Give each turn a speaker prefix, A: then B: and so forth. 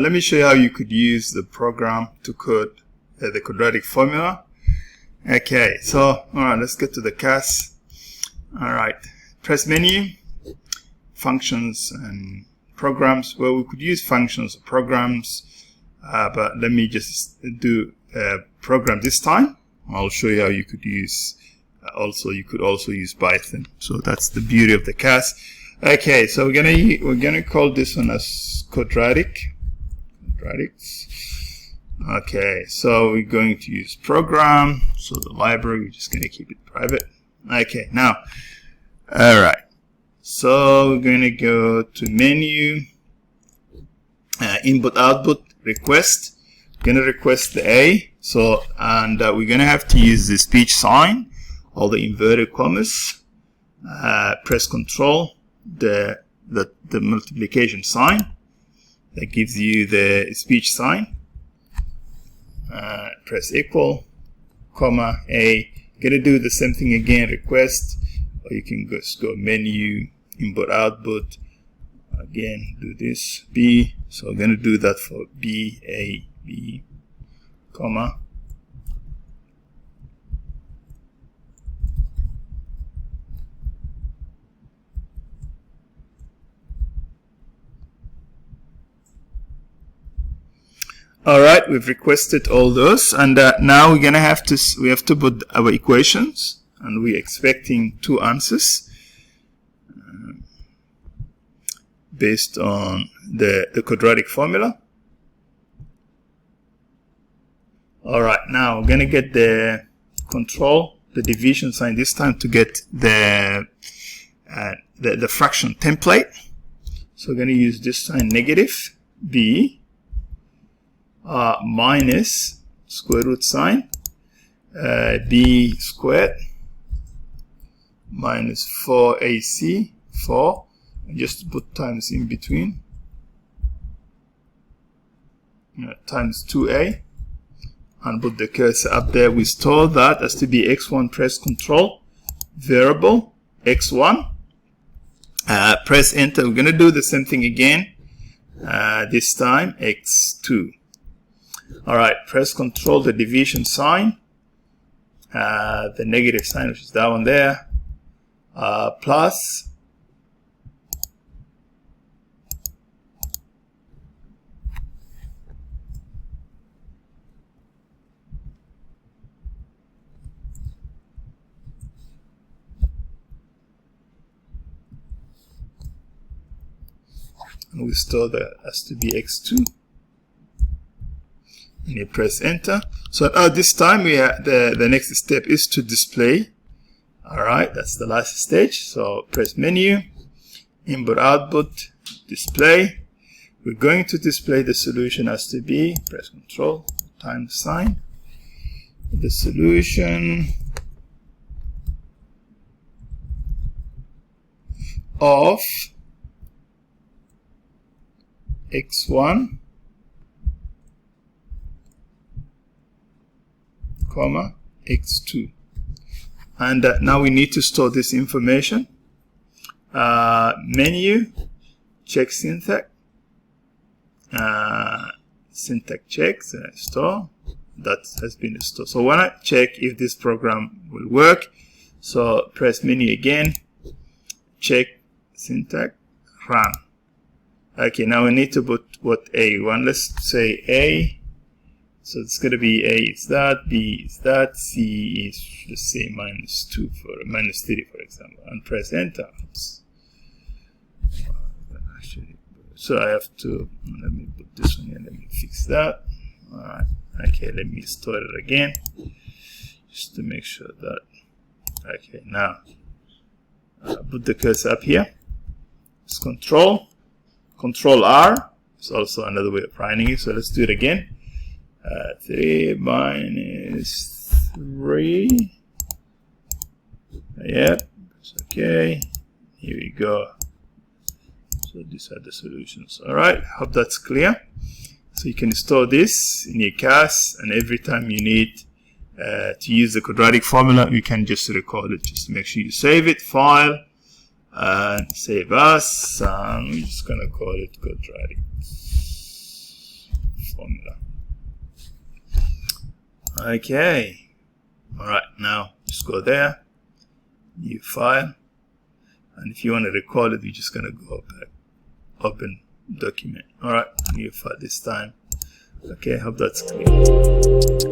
A: let me show you how you could use the program to code the quadratic formula. Okay, so all right, let's get to the class. All right, press menu, functions and programs. Well, we could use functions or programs, but let me just do program this time. I'll show you how you could use you could also use Python. So that's the beauty of the class. Okay, so we're gonna call this one as quadratics. Okay, so we're going to use program. So the library, we're just going to keep it private. Okay, now, all right. So we're going to go to menu, input output request. We're going to request the A. So and we're going to have to use the speech sign or the inverted commas. Press Control, the multiplication sign that gives you the speech sign. Press equal, comma, A. Gonna do the same thing again, request, or you can just go menu, input output, again, do this, B. So I'm gonna do that for B, A, B, comma. All right, we've requested all those, and now we have to put our equations, and we're expecting 2 answers based on the quadratic formula. All right, now we're gonna get the division sign this time to get the fraction template. So we're gonna use this sign negative b. Minus square root sign b squared minus 4ac, 4, and just put times in between, times 2a, and put the cursor up there. We store that as to be x1. Press Control, variable x1, press enter. We're going to do the same thing again, this time x2. All right, press Control, the division sign, the negative sign, which is that one there, plus, and we store that as to be x2. And you press enter. So this time we have the next step is to display. All right, that's the last stage. So press menu, input output, display. We're going to display the solution as to be, press Control, times sign, the solution of x1 comma x2, and now we need to store this information. Menu, check syntax, syntax checks, store. That has been stored. So when I check if this program will work, so press menu again, check syntax, run. Okay, now we need to put what A. Let's say A. So it's going to be A is that, B is that, C is, let's say, -2 for -3, for example, and press enter. So I have to, let me put this one here, let me fix that. All right, okay, let me store it again, just to make sure that, okay, now, put the cursor up here. It's Control R, it's also another way of writing it, so let's do it again. 3 minus 3. Yep, it's okay. Here we go. So these are the solutions. All right, hope that's clear. So you can store this in your class, and every time you need to use the quadratic formula, you can just record it. Just make sure you save it, file, and save as, and we're just gonna call it quadratic. formula. Okay. Alright, now just go there, new file, and if you want to recall it, we're just going to go back, open document. Alright, new file this time. Okay, hope that's clear.